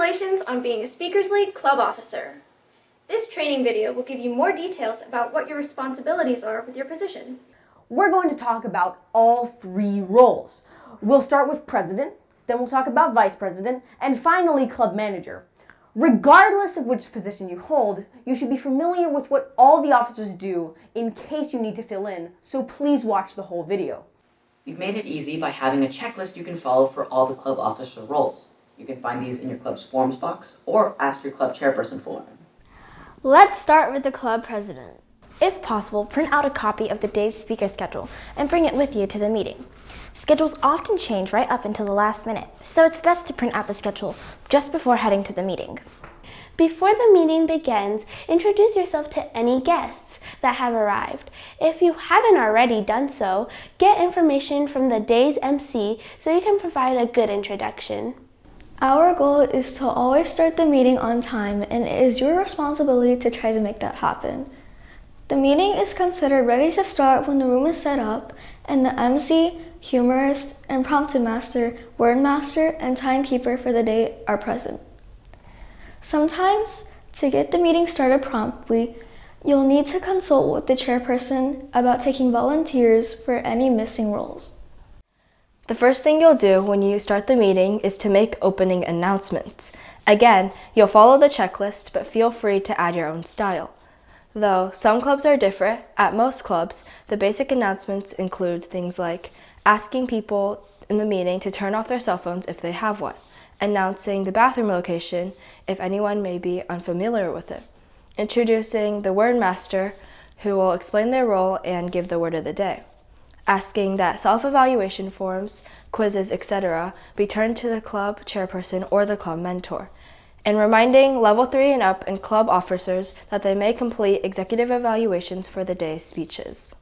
Congratulations on being a Speakers League Club Officer. This training video will give you more details about what your responsibilities are with your position. We're going to talk about all three roles. We'll start with president, then we'll talk about vice president, and finally club manager. Regardless of which position you hold, you should be familiar with what all the officers do in case you need to fill in, so please watch the whole video. We've made it easy by having a checklist you can follow for all the club officer roles. You can find these in your club's forms box or ask your club chairperson for them. Let's start with the club president. If possible, print out a copy of the day's speaker schedule and bring it with you to the meeting. Schedules often change right up until the last minute, so it's best to print out the schedule just before heading to the meeting. Before the meeting begins, introduce yourself to any guests that have arrived. If you haven't already done so, get information from the day's MC so you can provide a good introduction. Our goal is to always start the meeting on time, and it is your responsibility to try to make that happen. The meeting is considered ready to start when the room is set up and the MC, humorist, impromptu master, word master, and timekeeper for the day are present. Sometimes, to get the meeting started promptly, you'll need to consult with the chairperson about taking volunteers for any missing roles. The first thing you'll do when you start the meeting is to make opening announcements. Again, you'll follow the checklist, but feel free to add your own style. Though some clubs are different, at most clubs, the basic announcements include things like asking people in the meeting to turn off their cell phones if they have one, announcing the bathroom location if anyone may be unfamiliar with it, introducing the word master, who will explain their role and give the word of the day, asking that self-evaluation forms, quizzes, etc. be turned to the club chairperson or the club mentor, and reminding level 3 and up and club officers that they may complete executive evaluations for the day's speeches.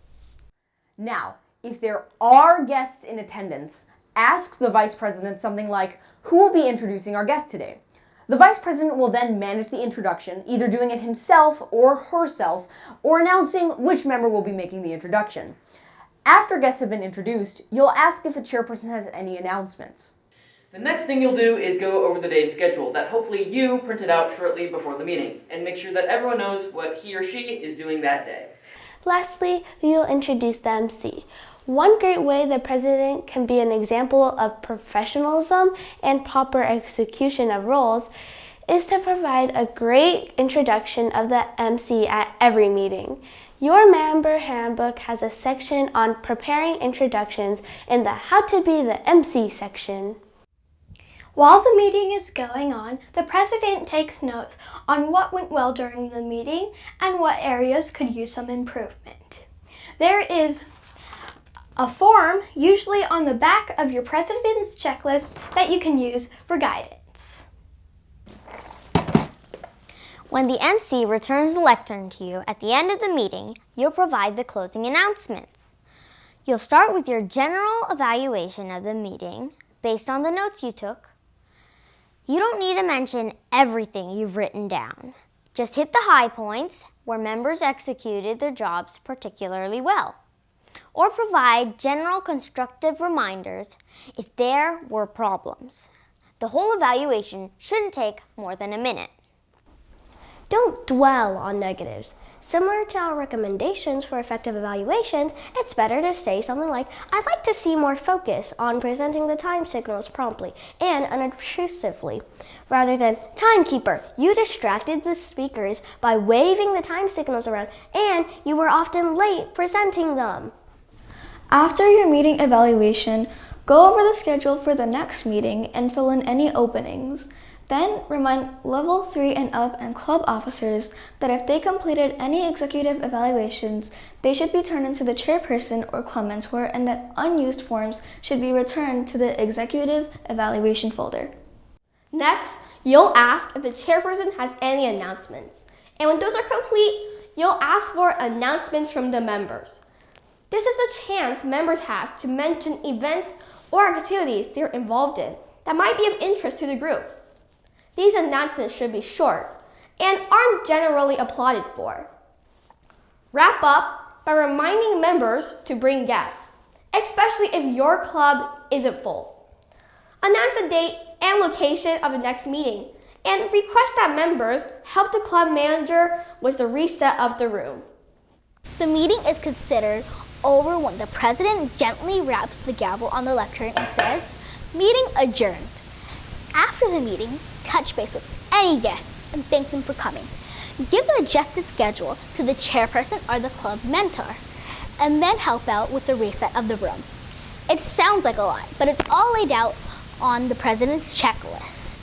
Now, if there are guests in attendance, ask the vice president something like, "Who will be introducing our guest today?" The vice president will then manage the introduction, either doing it himself or herself, or announcing which member will be making the introduction. After guests have been introduced, you'll ask if the chairperson has any announcements. The next thing you'll do is go over the day's schedule that hopefully you printed out shortly before the meeting, and make sure that everyone knows what he or she is doing that day. Lastly, you'll introduce the MC. One great way the president can be an example of professionalism and proper execution of roles is to provide a great introduction of the MC at every meeting. Your member handbook has a section on preparing introductions in the How to Be the MC section. While the meeting is going on, the president takes notes on what went well during the meeting and what areas could use some improvement. There is a form, usually on the back of your president's checklist, that you can use for guidance. When the MC returns the lectern to you at the end of the meeting, you'll provide the closing announcements. You'll start with your general evaluation of the meeting based on the notes you took. You don't need to mention everything you've written down. Just hit the high points where members executed their jobs particularly well, or provide general constructive reminders if there were problems. The whole evaluation shouldn't take more than a minute. Don't dwell on negatives. Similar to our recommendations for effective evaluations, it's better to say something like, "I'd like to see more focus on presenting the time signals promptly and unobtrusively," rather than, "Timekeeper, you distracted the speakers by waving the time signals around, and you were often late presenting them." After your meeting evaluation, go over the schedule for the next meeting and fill in any openings. Then remind level 3 and up and club officers that if they completed any executive evaluations, they should be turned into the chairperson or club mentor, and that unused forms should be returned to the executive evaluation folder. Next, you'll ask if the chairperson has any announcements. And when those are complete, you'll ask for announcements from the members. This is the chance members have to mention events or activities they're involved in that might be of interest to the group. These announcements should be short and aren't generally applauded for. Wrap up by reminding members to bring guests, especially if your club isn't full. Announce the date and location of the next meeting and request that members help the club manager with the reset of the room. The meeting is considered over when the president gently raps the gavel on the lectern and says, "Meeting adjourned." After the meeting, touch base with any guest and thank them for coming. Give the adjusted schedule to the chairperson or the club mentor, and then help out with the reset of the room. It sounds like a lot, but it's all laid out on the president's checklist.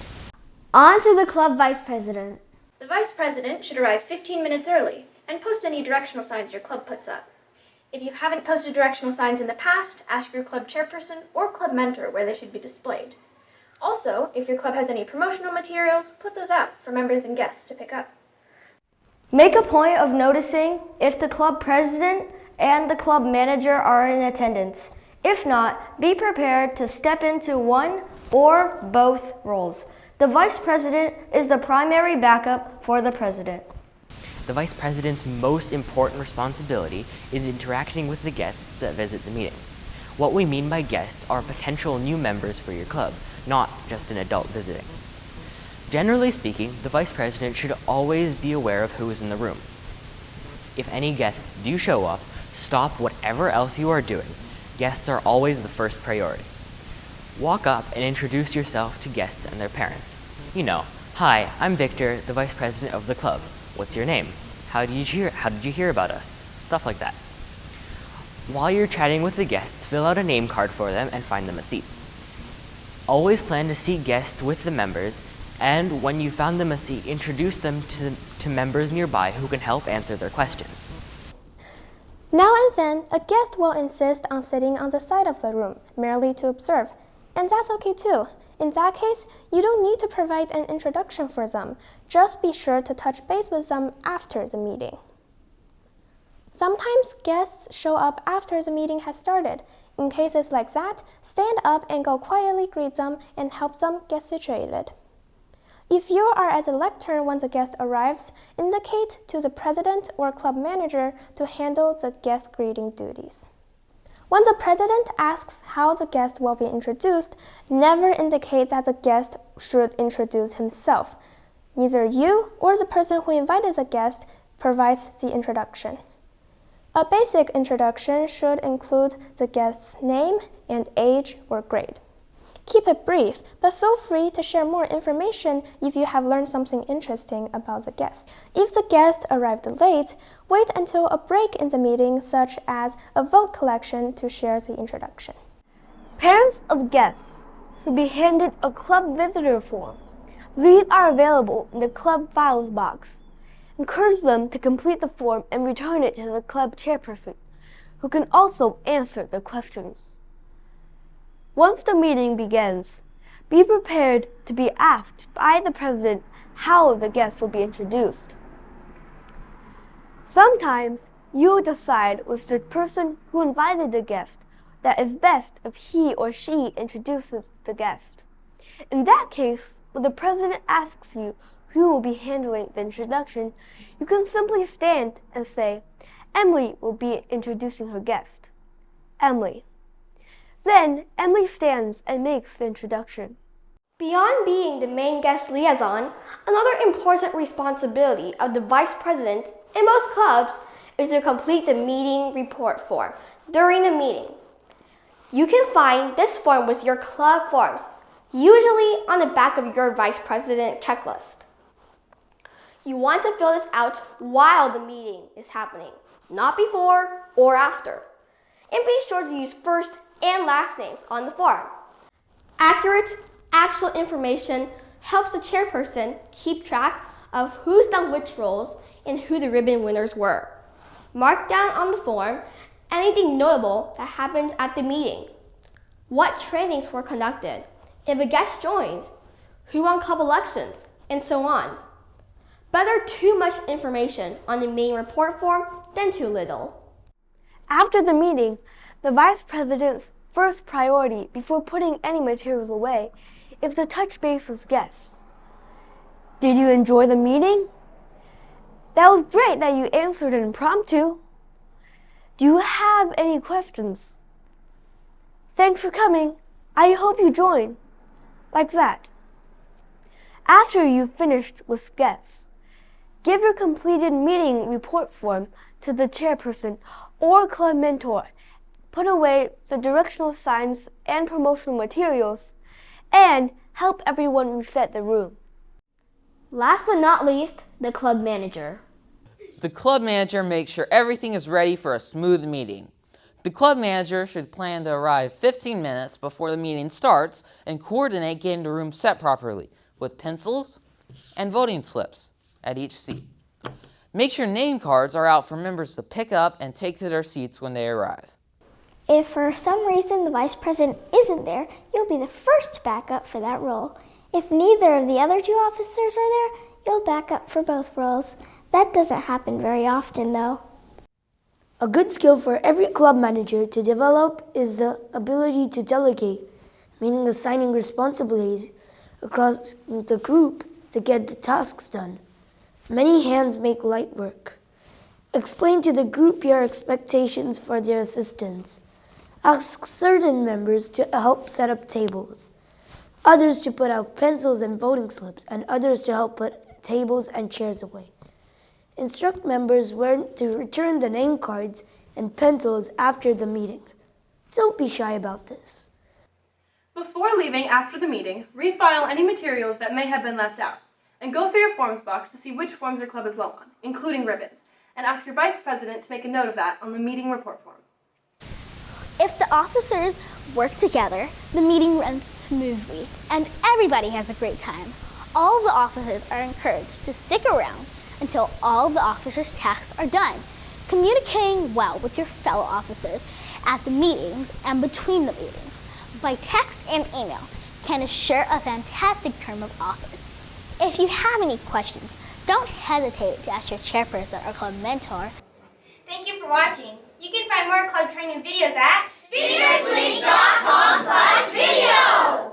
On to the club vice president. The vice president should arrive 15 minutes early and post any directional signs your club puts up. If you haven't posted directional signs in the past, ask your club chairperson or club mentor where they should be displayed. Also, if your club has any promotional materials, put those out for members and guests to pick up. Make a point of noticing if the club president and the club manager are in attendance. If not, be prepared to step into one or both roles. The vice president is the primary backup for the president. The vice president's most important responsibility is interacting with the guests that visit the meeting. What we mean by guests are potential new members for your club, not just an adult visiting. Generally speaking, the vice president should always be aware of who is in the room. If any guests do show up, stop whatever else you are doing. Guests are always the first priority. Walk up and introduce yourself to guests and their parents. You know, "Hi, I'm Victor, the vice president of the club. What's your name? How did you hear about us?" Stuff like that. While you're chatting with the guests, fill out a name card for them and find them a seat. Always plan to seat guests with the members, and when you found them a seat, introduce them to members nearby who can help answer their questions. Now and then, a guest will insist on sitting on the side of the room, merely to observe, and that's okay too. In that case, you don't need to provide an introduction for them. Just be sure to touch base with them after the meeting. Sometimes guests show up after the meeting has started. In cases like that, stand up and go quietly greet them and help them get situated. If you are at the lectern when the guest arrives, indicate to the president or club manager to handle the guest greeting duties. When the president asks how the guest will be introduced, never indicate that the guest should introduce himself. Neither you or the person who invited the guest provides the introduction. A basic introduction should include the guest's name and age or grade. Keep it brief, but feel free to share more information if you have learned something interesting about the guest. If the guest arrived late, wait until a break in the meeting, such as a vote collection, to share the introduction. Parents of guests should be handed a club visitor form. These are available in the club files box. Encourage them to complete the form and return it to the club chairperson, who can also answer the questions. Once the meeting begins, be prepared to be asked by the president how the guests will be introduced. Sometimes you will decide with the person who invited the guest that it's best if he or she introduces the guest. In that case, when the president asks you who will be handling the introduction, you can simply stand and say, "Emily will be introducing her guest." Emily. Then Emily stands and makes the introduction. Beyond being the main guest liaison, another important responsibility of the vice president in most clubs is to complete the meeting report form during the meeting. You can find this form with your club forms, usually on the back of your vice president checklist. You want to fill this out while the meeting is happening, not before or after. And be sure to use first and last names on the form. Accurate, actual information helps the chairperson keep track of who's done which roles and who the ribbon winners were. Mark down on the form anything notable that happens at the meeting. What trainings were conducted, if a guest joins, who won club elections, and so on. Better too much information on the main report form than too little. After the meeting, the vice president's first priority before putting any materials away is to touch base with guests. Did you enjoy the meeting? That was great that you answered an impromptu. Do you have any questions? Thanks for coming. I hope you join. Like that. After you've finished with guests, give your completed meeting report form to the chairperson or club mentor. Put away the directional signs and promotional materials, and help everyone reset the room. Last but not least, the club manager. The club manager makes sure everything is ready for a smooth meeting. The club manager should plan to arrive 15 minutes before the meeting starts and coordinate getting the room set properly with pencils and voting slips at each seat. Make sure name cards are out for members to pick up and take to their seats when they arrive. If for some reason the vice president isn't there, you'll be the first backup for that role. If neither of the other two officers are there, you'll back up for both roles. That doesn't happen very often, though. A good skill for every club manager to develop is the ability to delegate, meaning assigning responsibilities across the group to get the tasks done. Many hands make light work. Explain to the group your expectations for their assistance. Ask certain members to help set up tables, others to put out pencils and voting slips, and others to help put tables and chairs away. Instruct members when to return the name cards and pencils after the meeting. Don't be shy about this. Before leaving after the meeting, refile any materials that may have been left out, and go through your forms box to see which forms your club is low on, including ribbons, and ask your vice president to make a note of that on the meeting report form. If the officers work together, the meeting runs smoothly and everybody has a great time. All the officers are encouraged to stick around until all the officers' tasks are done. Communicating well with your fellow officers at the meetings and between the meetings by text and email can assure a fantastic term of office. If you have any questions, don't hesitate to ask your chairperson or club mentor. Thank you for watching. You can find more club training videos at speakerslink.com/video.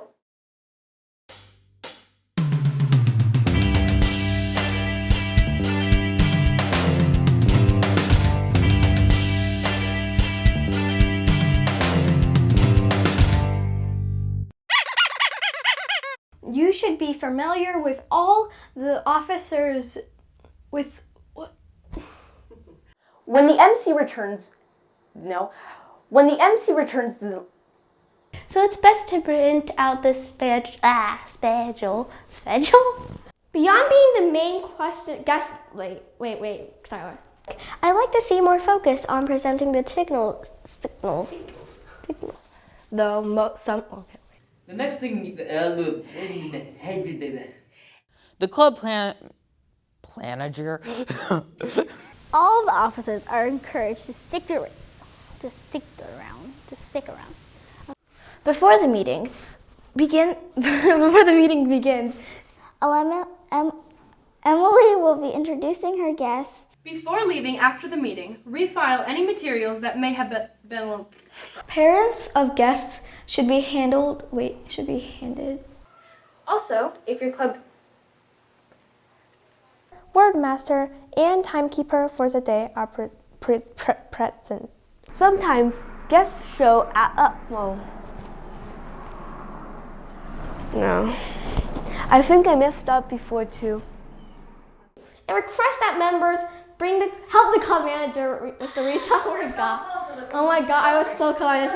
You should be familiar with all the officers with what? When the MC returns the... So it's best to print out the schedule. Beyond being the main question, wait, Skylar. I'd like to see more focus on presenting the signals. Though The next thing, The club manager All the officers are encouraged to stick around. before the meeting begins, Emily will be introducing her guests. Before leaving after the meeting, refile any materials that may have been Parents of guests should be handed. Also, if your club Wordmaster and timekeeper for the day are present. Sometimes guests show No. I think I messed up before too. And request that members help the club manager with the resource. Oh my god, I was so close.